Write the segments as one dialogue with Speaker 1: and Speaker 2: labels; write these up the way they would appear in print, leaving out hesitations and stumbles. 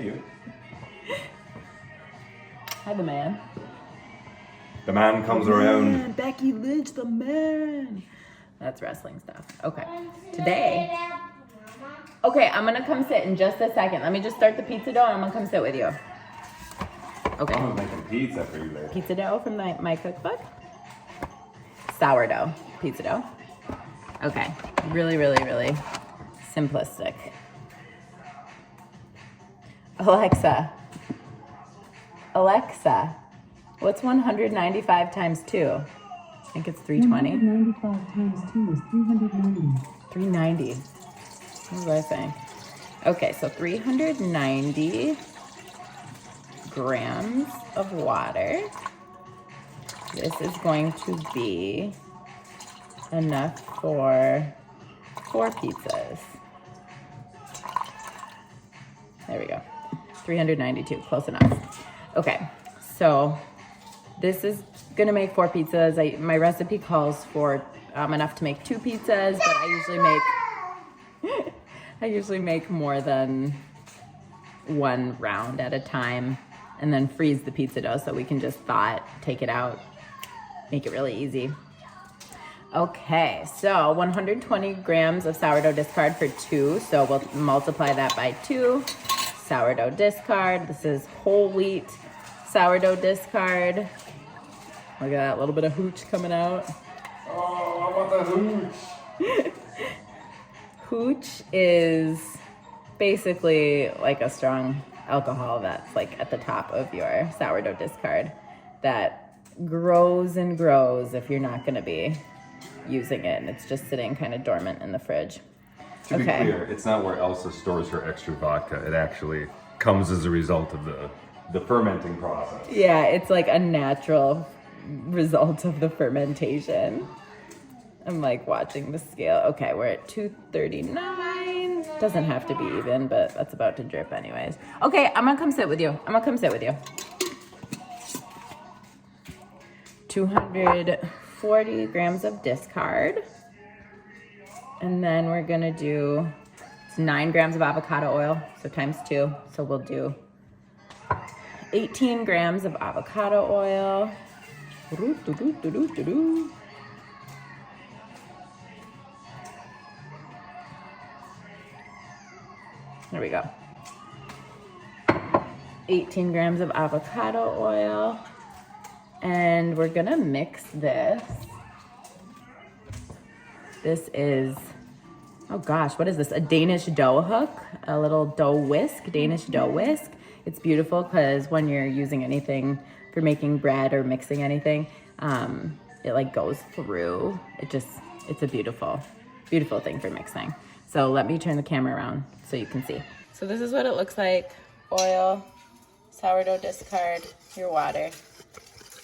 Speaker 1: Hey, you.
Speaker 2: Hi, the man.
Speaker 1: The man comes around.
Speaker 2: Man, Becky Lynch, the man. That's wrestling stuff. Okay. Today. Okay, I'm gonna come sit in just a second. Let me just start the pizza dough and I'm gonna come sit with you. Okay.
Speaker 1: I'm making pizza for you later.
Speaker 2: Pizza dough from my cookbook. Sourdough pizza dough. Okay. Really, really, really simplistic. Alexa, what's 195 times 2? I think it's 320.
Speaker 3: 195 times 2 is 390.
Speaker 2: 390. What was I saying? Okay, so 390 grams of water. This is going to be enough for 4 pizzas. There we go. 392, close enough. Okay, so this is gonna make 4 pizzas. My recipe calls for enough to make 2 pizzas, but I usually make more than 1 round at a time and then freeze the pizza dough so we can just thaw it, take it out, make it really easy. Okay, so 120 grams of sourdough discard for 2, so we'll multiply that by 2. Sourdough discard. This is whole wheat sourdough discard. Look at that little bit of hooch coming out.
Speaker 1: Oh, I want the hooch.
Speaker 2: Hooch is basically like a strong alcohol that's like at the top of your sourdough discard that grows and grows if you're not going to be using it, and it's just sitting kind of dormant in the fridge.
Speaker 1: To be clear, it's not where Elsa stores her extra vodka. It actually comes as a result of the fermenting process.
Speaker 2: Yeah, it's like a natural result of the fermentation. I'm like watching the scale. Okay, we're at 239. Doesn't have to be even, but that's about to drip anyways. Okay, I'm gonna come sit with you. 240 grams of discard. And then we're gonna do 9 grams of avocado oil, so times 2. So we'll do 18 grams of avocado oil. There we go. 18 grams of avocado oil. And we're gonna mix this. This is, oh gosh, what is this? A Danish dough hook, a little dough whisk, Danish dough whisk. It's beautiful because when you're using anything for making bread or mixing anything, it like goes through. It's a beautiful, beautiful thing for mixing. So let me turn the camera around so you can see. So this is what it looks like. Oil, sourdough discard, your water.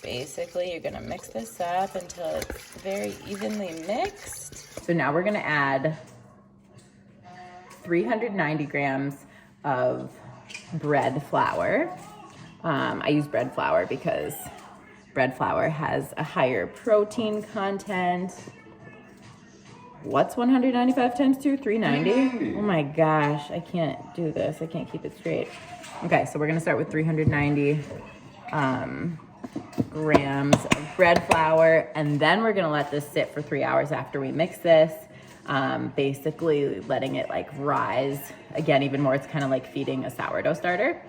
Speaker 2: Basically, you're gonna mix this up until it's very evenly mixed. So now we're gonna add 390 grams of bread flour. I use bread flour because bread flour has a higher protein content. What's 195 times 2? 390? Oh my gosh, I can't do this. I can't keep it straight. Okay, so we're gonna start with 390 grams of bread flour, and then we're gonna let this sit for 3 hours after we mix this, basically letting it like rise again even more. It's kind of like feeding a sourdough starter.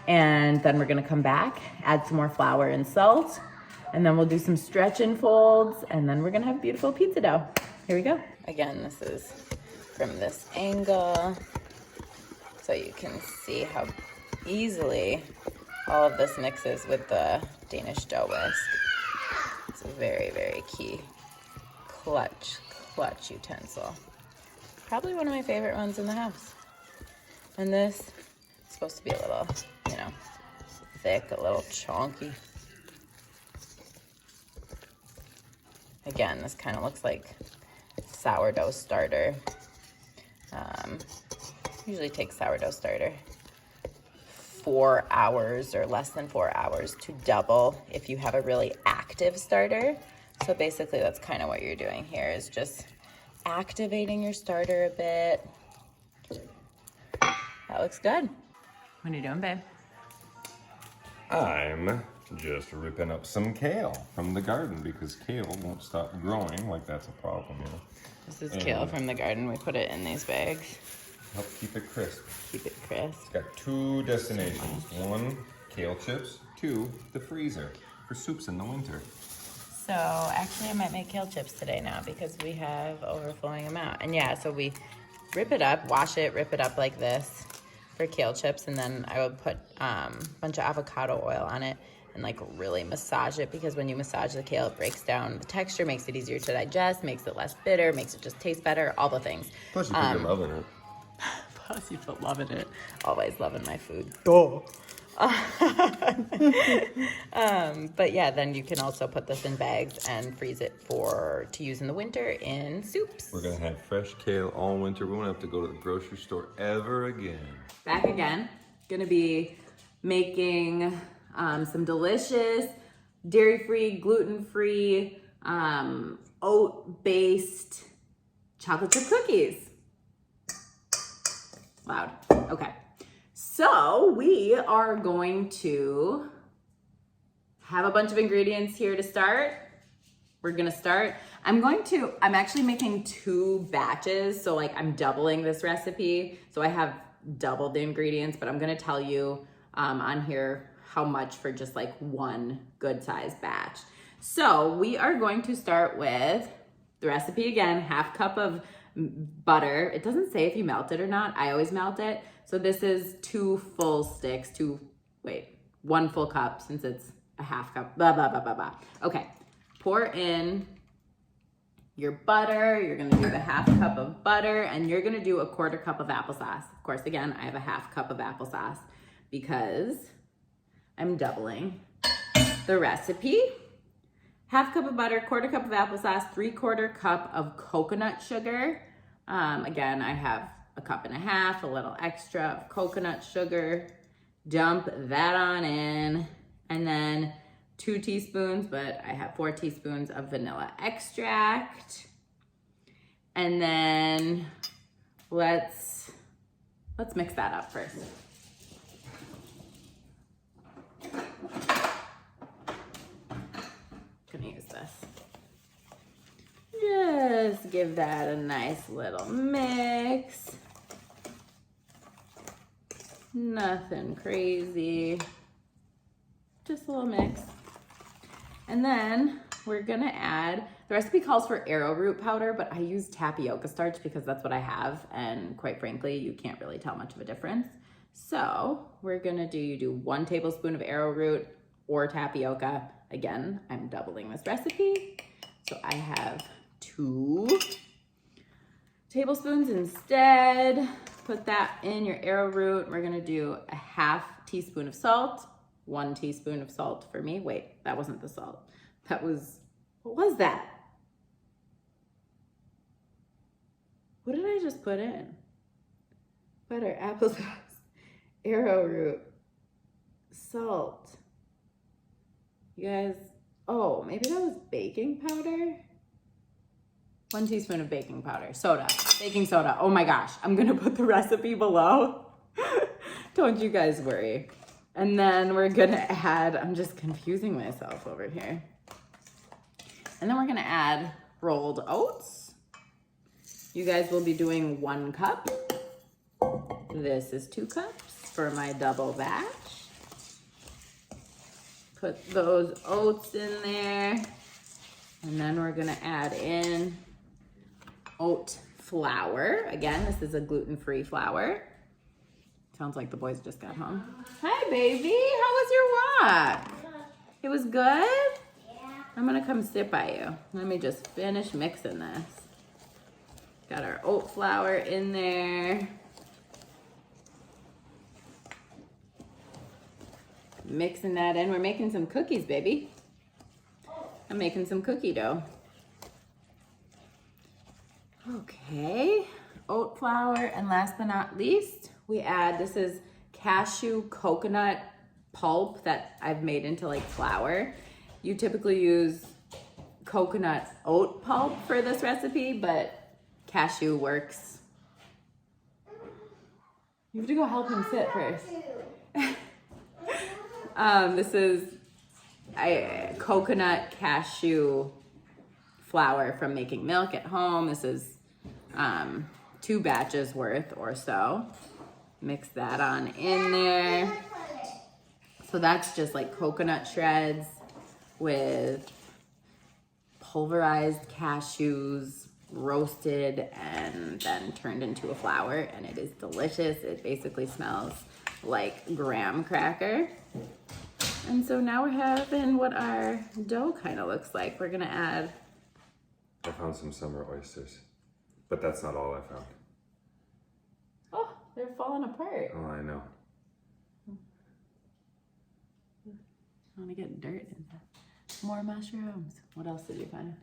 Speaker 2: And then we're gonna come back, add some more flour and salt, and then we'll do some stretch and folds, and then we're gonna have beautiful pizza dough. Here we go. Again, this is from this angle, so you can see how easily all of this mixes with the Danish dough whisk. It's a very, very key clutch utensil. Probably one of my favorite ones in the house. And this is supposed to be a little, thick, a little chunky. Again, this kind of looks like sourdough starter. Usually takes sourdough starter 4 hours or less than 4 hours to double if you have a really active starter. So basically that's kind of what you're doing here, is just activating your starter a bit. That looks good. What are you doing, babe?
Speaker 1: I'm just ripping up some kale from the garden because kale won't stop growing. Like that's a problem, you know.
Speaker 2: This is kale from the garden. We put it in these bags.
Speaker 1: Help keep it crisp.
Speaker 2: Keep it crisp.
Speaker 1: It's got 2 destinations. 1, kale chips. 2, the freezer for soups in the winter.
Speaker 2: So actually I might make kale chips today now because we have overflowing amount. And yeah, so we rip it up, wash it, rip it up like this for kale chips. And then I would put a bunch of avocado oil on it and like really massage it, because when you massage the kale, it breaks down the texture, makes it easier to digest, makes it less bitter, makes it just taste better, all the things.
Speaker 1: Plus you put your love in it.
Speaker 2: Plus you put love in it. Always loving my food. Duh. But yeah, then you can also put this in bags and freeze it to use in the winter in soups.
Speaker 1: We're gonna have fresh kale all winter. We won't have to go to the grocery store ever again.
Speaker 2: Back again. Gonna be making some delicious dairy-free, gluten-free, oat-based chocolate chip cookies. Loud. Okay. So we are going to have a bunch of ingredients here to start. We're gonna start. I'm actually making 2 batches. So like I'm doubling this recipe. So I have double the ingredients, but I'm gonna tell you on here how much for just like 1 good sized batch. So we are going to start with the recipe again, 1/2 cup of butter. It doesn't say if you melt it or not. I always melt it. So this is 2 full sticks, 1 full cup since it's a 1/2 cup, blah, blah, blah, blah, blah. Okay, pour in your butter. You're gonna do the 1/2 cup of butter and you're gonna do a 1/4 cup of applesauce. Of course, again, I have a 1/2 cup of applesauce because I'm doubling the recipe. 1/2 cup of butter, 1/4 cup of applesauce, 3/4 cup of coconut sugar. Again, I have a 1.5 cups, a little extra of coconut sugar. Dump that on in. And then 2 teaspoons, but I have 4 teaspoons of vanilla extract. And then let's mix that up first. Gonna use this. Just give that a nice little mix. Nothing crazy. Just a little mix. And then we're gonna add, the recipe calls for arrowroot powder, but I use tapioca starch because that's what I have. And quite frankly, you can't really tell much of a difference. So we're gonna do 1 tablespoon of arrowroot or tapioca. Again, I'm doubling this recipe. So I have 2 tablespoons instead. Put that in your arrowroot. We're gonna do a 1/2 teaspoon of salt, 1 teaspoon of salt for me. Wait, that wasn't the salt. That was, what was that? What did I just put in? Butter, applesauce, arrowroot, salt. You guys, oh, maybe that was baking powder? 1 teaspoon of baking powder, soda, baking soda. Oh my gosh, I'm gonna put the recipe below. Don't you guys worry. And then we're gonna add, I'm just confusing myself over here. And then we're gonna add rolled oats. You guys will be doing 1 cup. This is 2 cups for my double batch. Put those oats in there. And then we're gonna add in oat flour. Again, this is a gluten-free flour. Sounds like the boys just got home. Hi, baby. How was your walk? It was good? Yeah. I'm gonna come sit by you. Let me just finish mixing this. Got our oat flour in there. Mixing that in. We're making some cookies, baby. I'm making some cookie dough. Okay, oat flour, and last but not least, we add, this is cashew coconut pulp that I've made into like flour. You typically use coconut oat pulp for this recipe, but cashew works You have to go help him sit first. This is a coconut cashew flour from making milk at home. This is 2 batches worth or so. Mix that on in there. So that's just like coconut shreds with pulverized cashews, roasted and then turned into a flour, and it is delicious. It basically smells like graham cracker. And so now we're having what our dough kind of looks like. We're gonna add...
Speaker 1: I found some summer oysters, but that's not all I found.
Speaker 2: Oh, they're falling apart.
Speaker 1: Oh, I know.
Speaker 2: I want to get dirt in there. More mushrooms. What else did you find?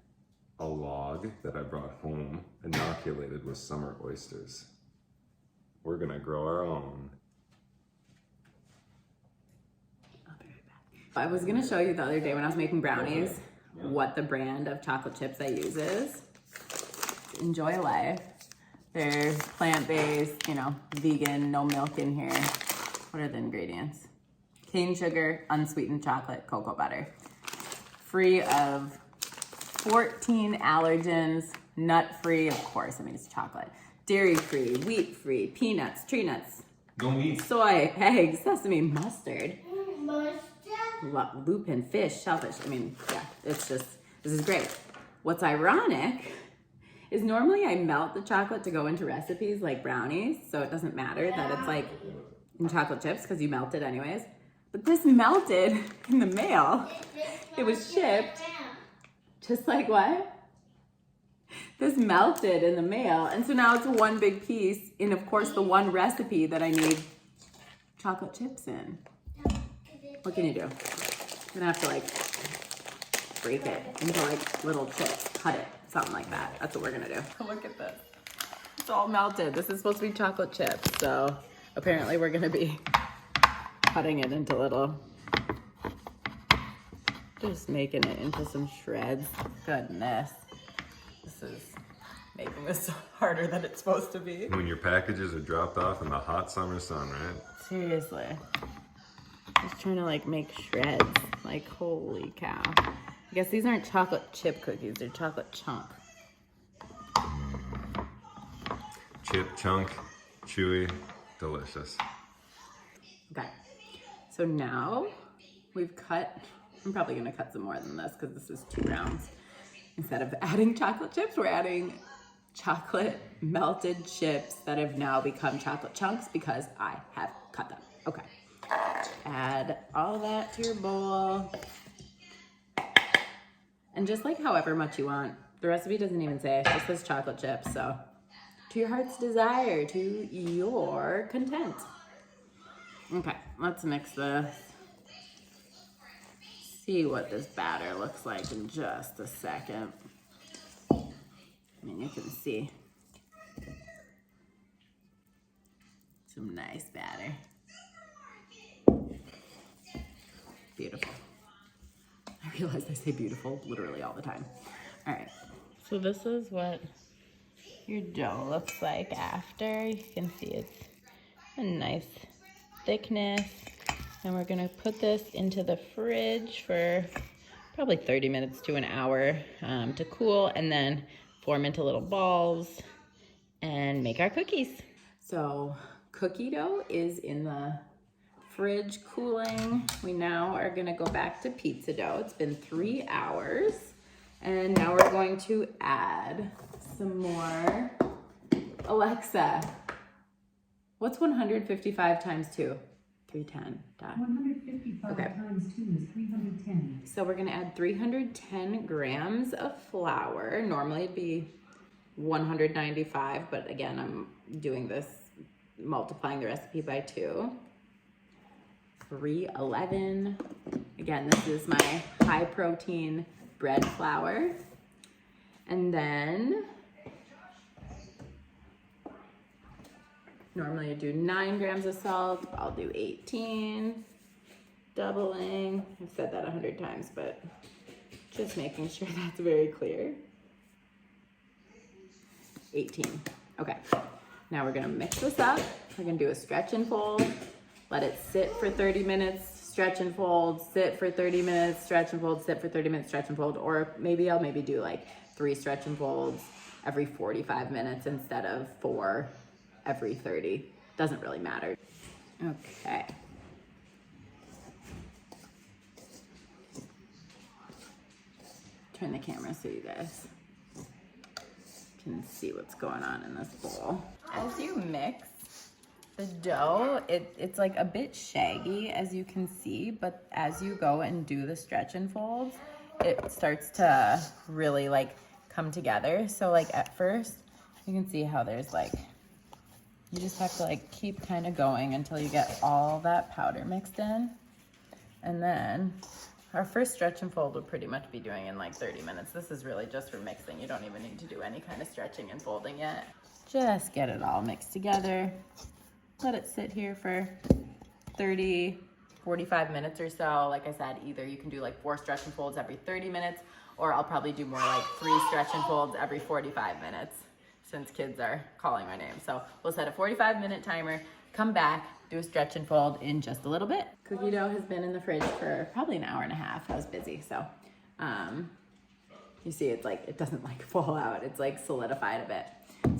Speaker 1: A log that I brought home, inoculated with summer oysters. We're gonna grow our own.
Speaker 2: I'll be right back. I was gonna show you the other day when I was making brownies what the brand of chocolate chips I use is. Enjoy Life. They're plant-based, you know, vegan, no milk in here. What are the ingredients? Cane sugar, unsweetened chocolate, cocoa butter. Free of 14 allergens, nut-free, of course, I mean it's chocolate. Dairy-free, wheat-free, peanuts, tree nuts, soy, eggs, sesame, mustard, lupin, fish, shellfish. I mean, yeah, it's just, this is great. What's ironic is normally I melt the chocolate to go into recipes like brownies, so it doesn't matter that it's like in chocolate chips because you melt it anyways. But this melted in the mail. It was shipped. Just like what? This melted in the mail. And so now it's one big piece in, of course, the one recipe that I need chocolate chips in. What can you do? You're gonna have to like break it into like little chips, cut it, something like that. That's what we're gonna do. Look at this. It's all melted. This is supposed to be chocolate chips. So apparently we're gonna be cutting it into little, just making it into some shreds. Goodness. This is making this harder than it's supposed to be.
Speaker 1: When your packages are dropped off in the hot summer sun, right?
Speaker 2: Seriously. Just trying to like make shreds. Like, holy cow. I guess these aren't chocolate chip cookies, they're chocolate chunk.
Speaker 1: Chip, chunk, chewy, delicious.
Speaker 2: Okay. So now we've cut, I'm probably gonna cut some more than this because this is 2 rounds. Instead of adding chocolate chips, we're adding chocolate melted chips that have now become chocolate chunks because I have cut them. Okay. Add all that to your bowl. And just like however much you want. The recipe doesn't even say, it just says chocolate chips, so to your heart's desire, to your content. Okay, let's mix this. See what this batter looks like in just a second. I mean, you can see some nice batter. Beautiful. I realize I say beautiful literally all the time. All right, so this is what your dough looks like after. You can see it's a nice thickness. And we're gonna put this into the fridge for probably 30 minutes to an hour to cool, and then form into little balls and make our cookies. So cookie dough is in the fridge cooling. We now are gonna go back to pizza dough. It's been 3 hours. And now we're going to add some more. Alexa, what's 155 times 2? 310.
Speaker 3: 155
Speaker 2: Okay.
Speaker 3: times 2 is 310.
Speaker 2: So we're gonna add 310 grams of flour. Normally it'd be 195, but again, I'm doing this, multiplying the recipe by 2. 311. Again, this is my high protein bread flour. And then normally I do 9 grams of salt. I'll do 18, doubling. I've said that 100 times, but just making sure that's very clear. 18, okay. Now we're gonna mix this up. We're gonna do a stretch and fold, let it sit for 30 minutes, stretch and fold, sit for 30 minutes, stretch and fold, sit for 30 minutes, stretch and fold, or maybe I'll do like 3 stretch and folds every 45 minutes instead of 4 every 30. Doesn't really matter. Okay. Turn the camera so you guys can see what's going on in this bowl. As you mix the dough, it's like a bit shaggy, as you can see, but as you go and do the stretch and folds, it starts to really like come together. So like at first, you can see how there's like, you just have to like keep kind of going until you get all that powder mixed in. And then our first stretch and fold will pretty much be doing in like 30 minutes. This is really just for mixing. You don't even need to do any kind of stretching and folding yet. Just get it all mixed together. Let it sit here for 30, 45 minutes or so. Like I said, either you can do like 4 stretch and folds every 30 minutes, or I'll probably do more like 3 stretch and folds every 45 minutes since kids are calling my name. So we'll set a 45-minute timer, come back, do a stretch and fold in just a little bit. Cookie dough has been in the fridge for probably an hour and a half. I was busy, so you see it's like, it doesn't like fall out. It's like solidified a bit.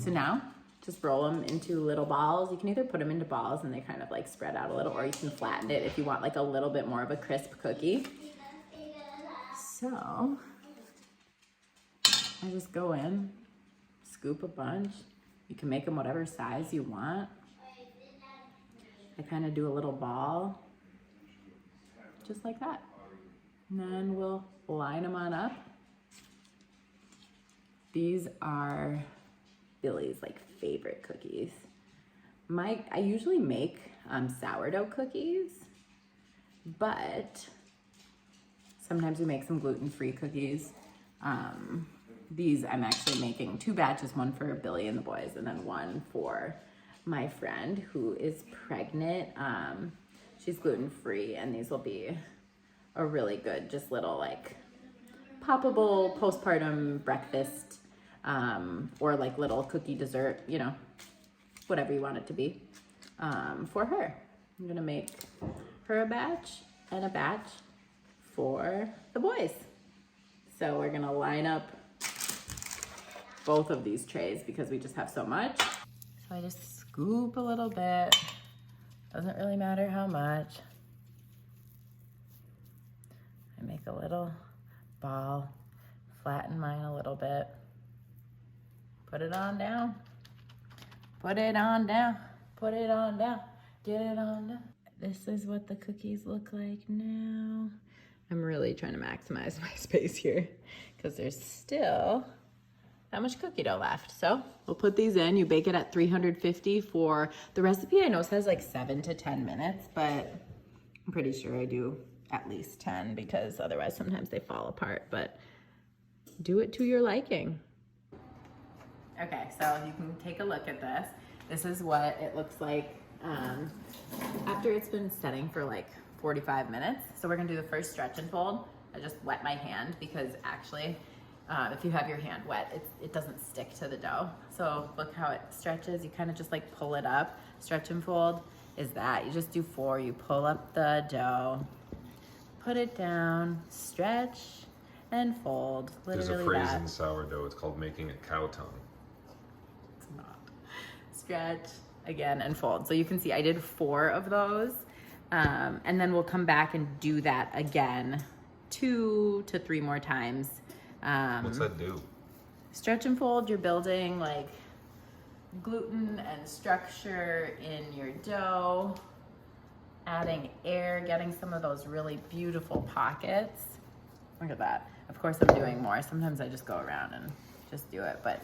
Speaker 2: So now just roll them into little balls. You can either put them into balls and they kind of like spread out a little, or you can flatten it if you want like a little bit more of a crisp cookie. So I just go in, scoop a bunch. You can make them whatever size you want. I kind of do a little ball, just like that. And then we'll line them on up. These are Billy's like favorite cookies. I usually make sourdough cookies, but sometimes we make some gluten-free cookies. These I'm actually making 2 batches, one for Billy and the boys, and then one for my friend who is pregnant. She's gluten-free, and these will be a really good, just little like poppable postpartum breakfast, or like little cookie dessert, you know, whatever you want it to be, for her. I'm gonna make her a batch and a batch for the boys. So we're gonna line up both of these trays because we just have so much. So I just scoop a little bit. Doesn't really matter how much. I make a little ball, flatten mine a little bit. Put it on down. Put it on down. Put it on down. Get it on down. This is what the cookies look like now. I'm really trying to maximize my space here because there's still that much cookie dough left. So we'll put these in. You bake it at 350 for, the recipe I know says like 7 to 10 minutes, but I'm pretty sure I do at least 10 because otherwise sometimes they fall apart, but do it to your liking. Okay, so you can take a look at this. This is what it looks like after it's been setting for like 45 minutes. So we're gonna do the first stretch and fold. I just wet my hand because actually, if you have your hand wet, it doesn't stick to the dough. So look how it stretches. You kind of just like pull it up. Stretch and fold is that. You just do 4. You pull up the dough, put it down, stretch, and fold. Literally
Speaker 1: There's a phrase
Speaker 2: that.
Speaker 1: in sourdough, it's called making a cow tongue.
Speaker 2: It's not. Stretch, again, and fold. So you can see I did 4 of those. And then we'll come back and do that again 2 to 3 more times.
Speaker 1: What's that do?
Speaker 2: Stretch and fold, you're building like gluten and structure in your dough, adding air, getting some of those really beautiful pockets. Look at that. Of course I'm doing more. Sometimes I just go around and just do it, but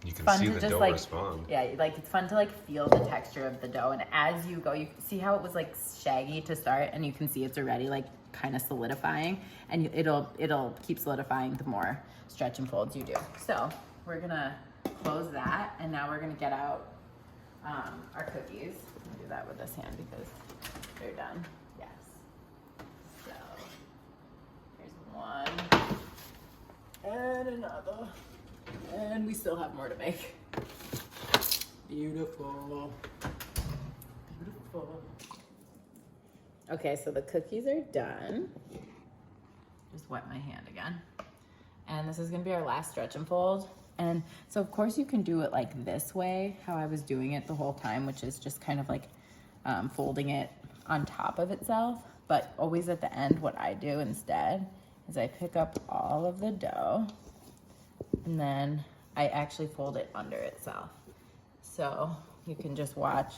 Speaker 1: You can
Speaker 2: fun
Speaker 1: see
Speaker 2: to
Speaker 1: the
Speaker 2: just
Speaker 1: dough
Speaker 2: like,
Speaker 1: respond.
Speaker 2: yeah, like it's fun to like feel the texture of the dough, and as you go, you see how it was like shaggy to start, and you can see it's already like kind of solidifying, and it'll keep solidifying the more stretch and folds you do. So we're gonna close that, and now we're gonna get out our cookies. I'm gonna do that with this hand because they're done. Yes. So here's one and another. And we still have more to make. Beautiful. Beautiful. Okay, so the cookies are done. Just wet my hand again. And this is gonna be our last stretch and fold. And so of course you can do it like this way, how I was doing it the whole time, which is just kind of like folding it on top of itself. But always at the end, what I do instead is I pick up all of the dough and then I actually fold it under itself. So you can just watch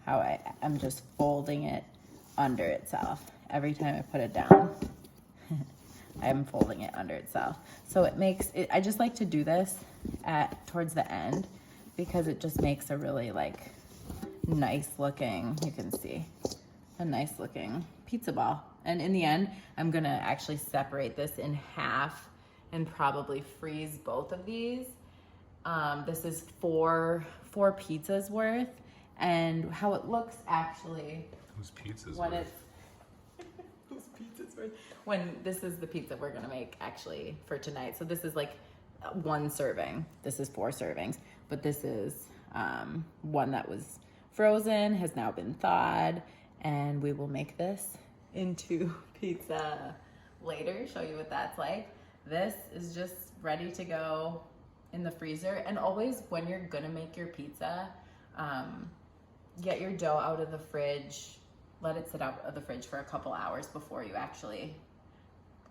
Speaker 2: how I'm just folding it under itself. Every time I put it down, I'm folding it under itself. So it makes it, I just like to do this towards the end because it just makes a really like nice looking, you can see, a nice looking pizza ball. And in the end, I'm gonna actually separate this in half and probably freeze both of these. This is four pizzas worth, and how it looks actually.
Speaker 1: Whose pizzas
Speaker 2: When
Speaker 1: worth?
Speaker 2: Whose pizza's worth? When this is the pizza we're gonna make actually for tonight. So this is like one serving. This is 4 servings, but this is one that was frozen, has now been thawed, and we will make this into pizza later. Show you what that's like. This is just ready to go in the freezer. And always when you're gonna make your pizza, get your dough out of the fridge, let it sit out of the fridge for a couple hours before you actually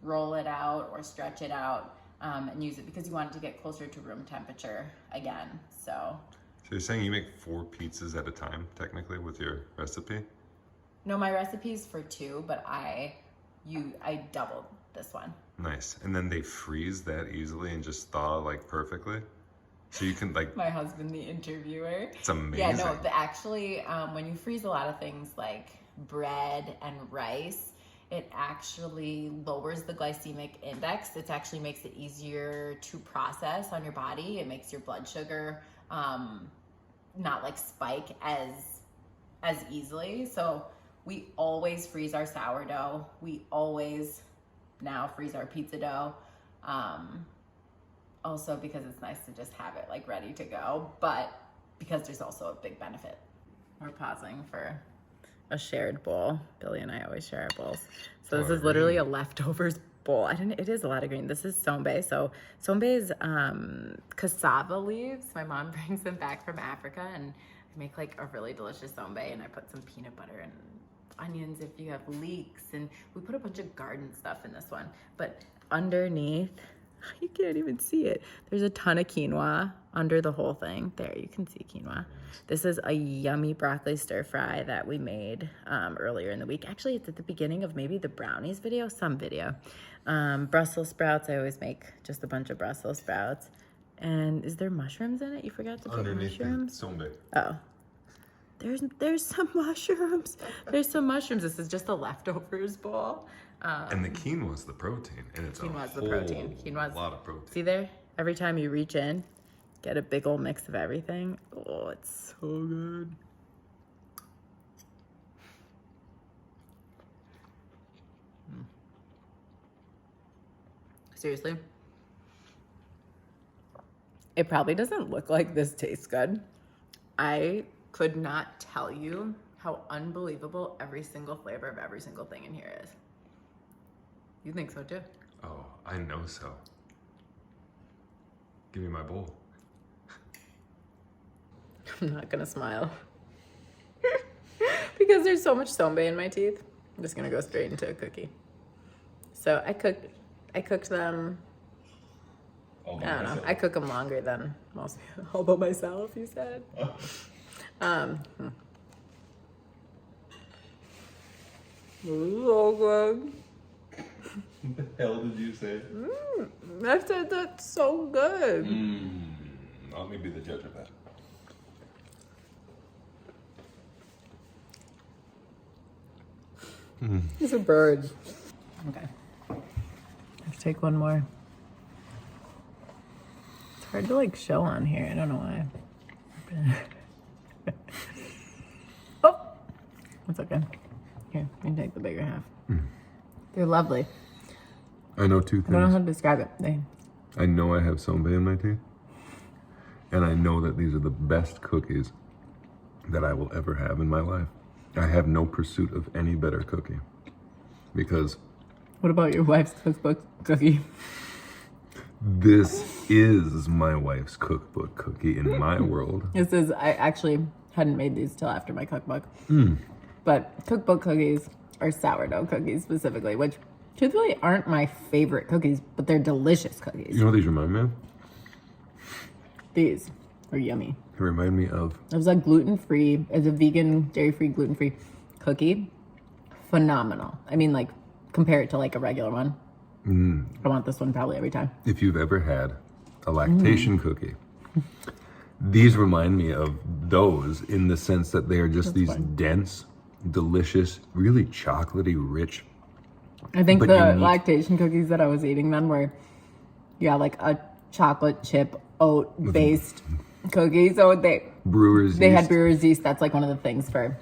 Speaker 2: roll it out or stretch it out and use it, because you want it to get closer to room temperature again. So
Speaker 1: you're saying you make 4 pizzas at a time, technically, with your recipe?
Speaker 2: no, my recipe's for 2, but I doubled this one.
Speaker 1: Nice. And then they freeze that easily and just thaw like perfectly? So you can like...
Speaker 2: My husband, the interviewer.
Speaker 1: It's amazing.
Speaker 2: Yeah, no, actually, when you freeze a lot of things like bread and rice, it actually lowers the glycemic index. It actually makes it easier to process on your body. It makes your blood sugar not like spike as easily. So we always freeze our sourdough. We always now freeze our pizza dough. Also because it's nice to just have it like ready to go, but because there's also a big benefit. We're pausing for a shared bowl. Billy and I always share our bowls. So this is literally a leftovers bowl. It is a lot of green. This is sombe. So sombe is cassava leaves. My mom brings them back from Africa, and I make like a really delicious sombe, and I put some peanut butter and onions if you have leeks, and we put a bunch of garden stuff in this one. But underneath, you can't even see it, there's a ton of quinoa under the whole thing. There, you can see quinoa. This is a yummy broccoli stir fry that we made earlier in the week. Actually, it's at the beginning of maybe the brownies video, some video. Brussels sprouts, I always make just a bunch of Brussels sprouts. And is there mushrooms in it? You forgot to put mushrooms?
Speaker 1: Sombe.
Speaker 2: Oh. There's some mushrooms. There's some mushrooms. This is just a leftovers bowl.
Speaker 1: And the quinoa's the protein, and it's
Speaker 2: Quinoa's
Speaker 1: a
Speaker 2: the protein. Quinoa's
Speaker 1: lot of protein.
Speaker 2: See there? Every time you reach in, get a big old mix of everything. Oh, it's so good. Seriously? It probably doesn't look like this tastes good. I could not tell you how unbelievable every single flavor of every single thing in here is. You think so too?
Speaker 1: Oh, I know so. Give me my bowl.
Speaker 2: I'm not gonna smile. Because there's so much sombe in my teeth. I'm just gonna go straight into a cookie. So I cooked them, I don't know, I cook them longer than most people. All by myself, you said? So good.
Speaker 1: What the hell did you say?
Speaker 2: I said that's so good.
Speaker 1: Let me be the judge of that.
Speaker 2: It's a bird. Okay. Let's take one more. It's hard to like show on here. I don't know why. Oh, that's okay. Here, you can take the bigger half. They're lovely.
Speaker 1: I know 2 things.
Speaker 2: I don't know how to describe it.
Speaker 1: I know I have sombe in my teeth, And I know that these are the best cookies that I will ever have in my life. I have no pursuit of any better cookie. Because
Speaker 2: What about your wife's cookbook cookie?
Speaker 1: this is my wife's cookbook cookie in my world.
Speaker 2: I actually hadn't made these till after my cookbook. But cookbook cookies are sourdough cookies specifically, which truthfully aren't my favorite cookies, but they're delicious cookies.
Speaker 1: You know what these remind me of?
Speaker 2: These are yummy.
Speaker 1: They remind me of...
Speaker 2: It was a gluten-free, it's a vegan, dairy-free, gluten-free cookie. Phenomenal. I mean, like, compare it to like a regular one. I want this one probably every time.
Speaker 1: If you've ever had a lactation cookie, these remind me of those in the sense that they are just these dense, delicious, really chocolatey, rich.
Speaker 2: I think
Speaker 1: but
Speaker 2: the
Speaker 1: unique.
Speaker 2: lactation cookies that I was eating then were, like a chocolate chip oat-based cookie. So they
Speaker 1: Brewer's
Speaker 2: had
Speaker 1: yeast.
Speaker 2: brewer's yeast. That's like one of the things for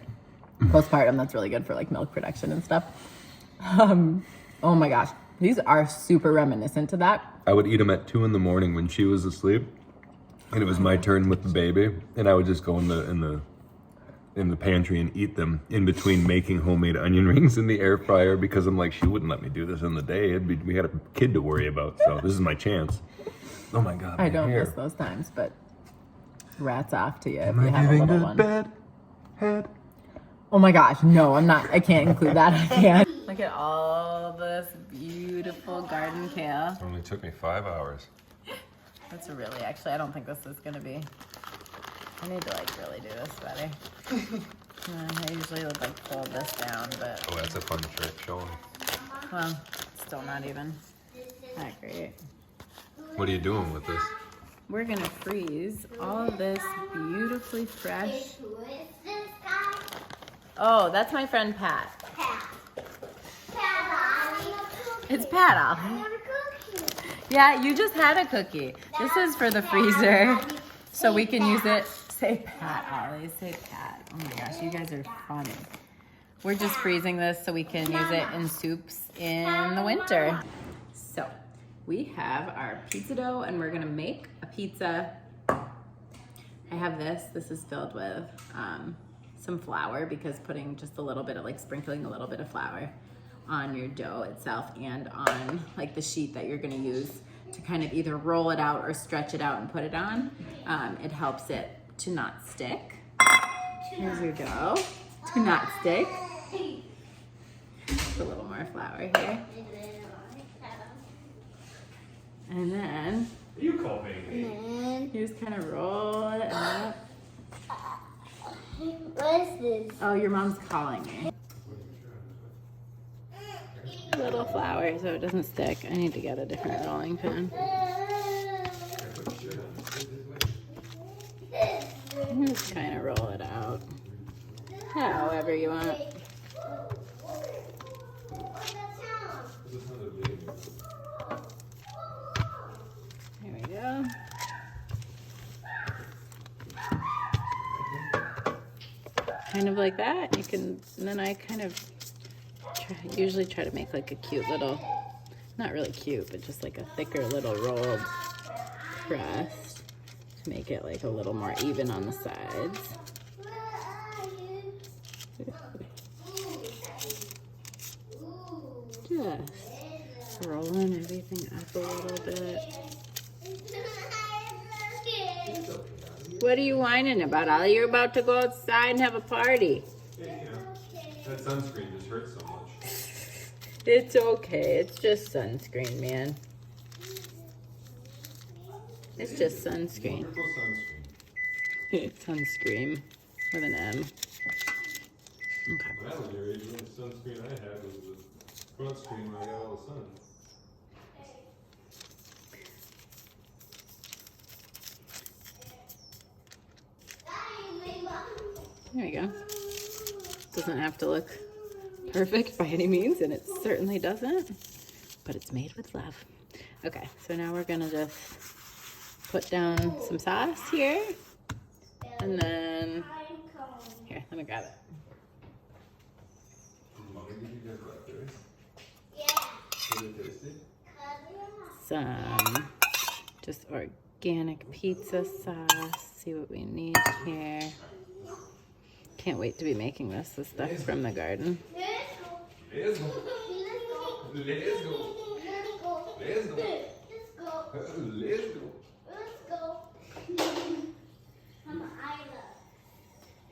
Speaker 2: postpartum. That's really good for like milk production and stuff. Oh my gosh. These are super reminiscent to that.
Speaker 1: I would eat them at 2 a.m. when she was asleep, and it was my turn with the baby, and I would just go in the pantry and eat them in between making homemade onion rings in the air fryer, because I'm like, she wouldn't let me do this in the day. We had a kid to worry about, so this is my chance. Oh my God,
Speaker 2: I
Speaker 1: my
Speaker 2: don't
Speaker 1: hair.
Speaker 2: miss those times, but rats off to you if
Speaker 1: Am
Speaker 2: you
Speaker 1: I
Speaker 2: have a
Speaker 1: giving
Speaker 2: little
Speaker 1: a
Speaker 2: one.
Speaker 1: bad head?
Speaker 2: Oh my gosh, no, I'm not. I can't include that. I can't. Look at all this beautiful garden kale.
Speaker 1: It only took me 5 hours.
Speaker 2: That's really, actually, I don't think this is gonna be. I need to like really do this better. I usually would like fold this down, but
Speaker 1: Oh, that's a fun trick. Show 'em.
Speaker 2: well, still not even that great.
Speaker 1: What are you doing with this?
Speaker 2: We're gonna freeze all of this beautifully fresh.
Speaker 4: Who is this guy?
Speaker 2: Oh, that's my friend Pat.
Speaker 4: Pat. Pat, I need a cookie.
Speaker 2: It's Pat.
Speaker 4: I want a cookie.
Speaker 2: Yeah, you just had a cookie. This is for the freezer, so we can use it. Say Pat, Ollie. Say Pat. Oh my gosh, you guys are funny. We're just freezing this so we can use it in soups in the winter. So we have our pizza dough, and we're gonna make a pizza. I have this. This is filled with some flour, because putting just a little bit of, like, sprinkling a little bit of flour on your dough itself and on like the sheet that you're gonna use to kind of either roll it out or stretch it out and put it on. It helps it to not stick. Here's your dough. To not stick. Just a little more flour here. And then
Speaker 1: You call me.
Speaker 2: you just kind of roll it up.
Speaker 4: What is this?
Speaker 2: Oh, your mom's calling me. A little flour so it doesn't stick. I need to get a different rolling pin. Just kind of roll it out however you want. There we go. Kind of like that. You can, and then I kind of usually try to make like a cute little, not really cute, but just like a thicker little rolled crust to make it like a little more even on the sides. Just rolling everything up a little bit. What are you whining about, Ollie? You're about to go outside and have a party.
Speaker 1: That sunscreen just hurts so much.
Speaker 2: It's okay. It's just sunscreen, man. It's just sunscreen.
Speaker 1: Wonderful sunscreen.
Speaker 2: It's sunscreen with an M. Okay.
Speaker 1: When I was your age, the sunscreen I had was the front screen where I got all the sun.
Speaker 2: There we go. Doesn't have to look perfect by any means, and it certainly doesn't, but it's made with love. Okay, so now we're gonna just put down some sauce here, and then, here, let me grab it. Some just organic pizza sauce. See what we need here. Can't wait to be making this. This stuff from the garden.
Speaker 1: Let's go. Let's go. Let's go. Let's go.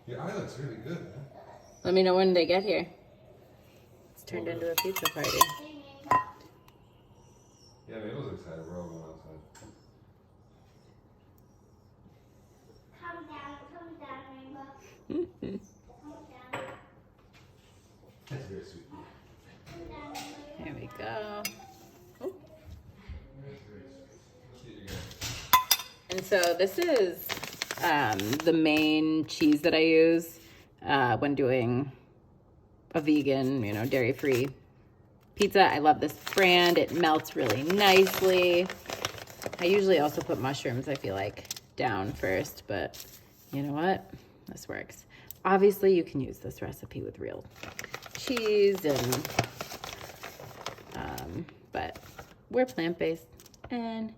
Speaker 1: Your eye looks really good, man.
Speaker 2: Let me know when they get here. It's turned into a pizza party.
Speaker 1: Yeah, Mabel's excited. We're all going outside.
Speaker 4: Come down, Rainbow. Come down.
Speaker 1: That's very sweet.
Speaker 4: Come down, Rainbow.
Speaker 2: Here we go. Oh. And so this is the main cheese that I use when doing a vegan, dairy-free pizza. I love this brand. It melts really nicely. I usually also put mushrooms, I feel like, down first, but you know what? This works. Obviously, you can use this recipe with real cheese, but we're plant-based, and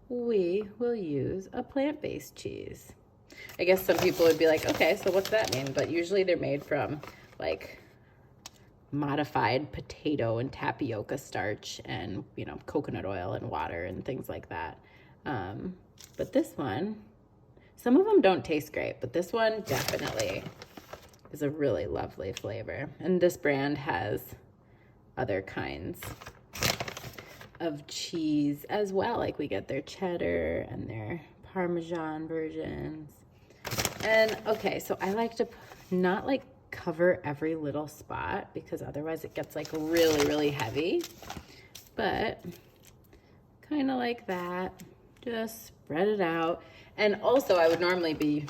Speaker 2: we will use a plant-based cheese. I guess some people would be like, okay, so what's that mean? But usually they're made from like modified potato and tapioca starch and, coconut oil and water and things like that. But this one, some of them don't taste great, but this one definitely is a really lovely flavor. And this brand has other kinds of cheese as well. Like we get their cheddar and their Parmesan versions. And okay, so I like to not like cover every little spot because otherwise it gets like really, really heavy. But kind of like that, just spread it out. And also I would normally be,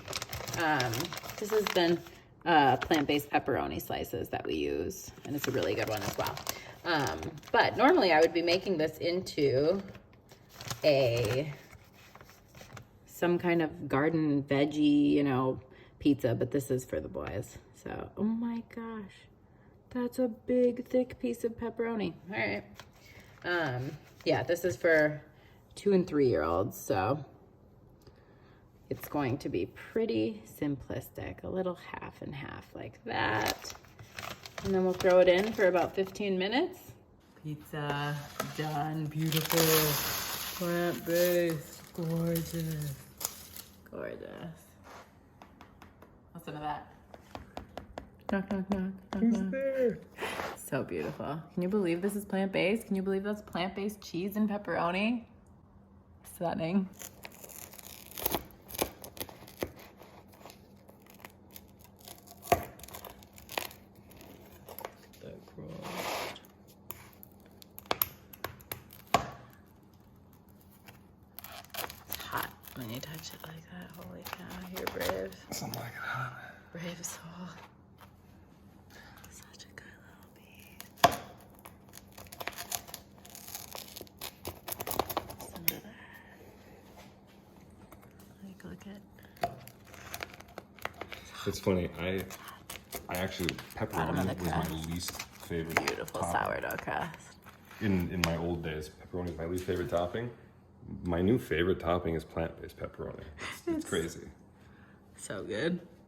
Speaker 2: this has been plant-based pepperoni slices that we use, and it's a really good one as well. But normally I would be making this into some kind of garden veggie, pizza, but this is for the boys. So, oh my gosh, that's a big, thick piece of pepperoni. All right. Yeah, this is for 2- and 3-year-olds, so it's going to be pretty simplistic, a little half and half like that. And then we'll throw it in for about 15 minutes. Pizza done, beautiful, plant-based, gorgeous, gorgeous. Listen to that. Knock, knock, knock, knock, knock. There? So beautiful. Can you believe this is plant-based? Can you believe that's plant-based cheese and pepperoni? Stunning. When you touch it like that, holy cow, you're brave.
Speaker 1: Something like that.
Speaker 2: Brave soul. Such a good little piece. Listen to that. Like, look at.
Speaker 1: It's funny, I actually, pepperoni was my least favorite
Speaker 2: Beautiful
Speaker 1: topping.
Speaker 2: sourdough crust.
Speaker 1: In my old days, pepperoni is my least favorite topping. My new favorite topping is plant-based pepperoni. It's crazy.
Speaker 2: So good.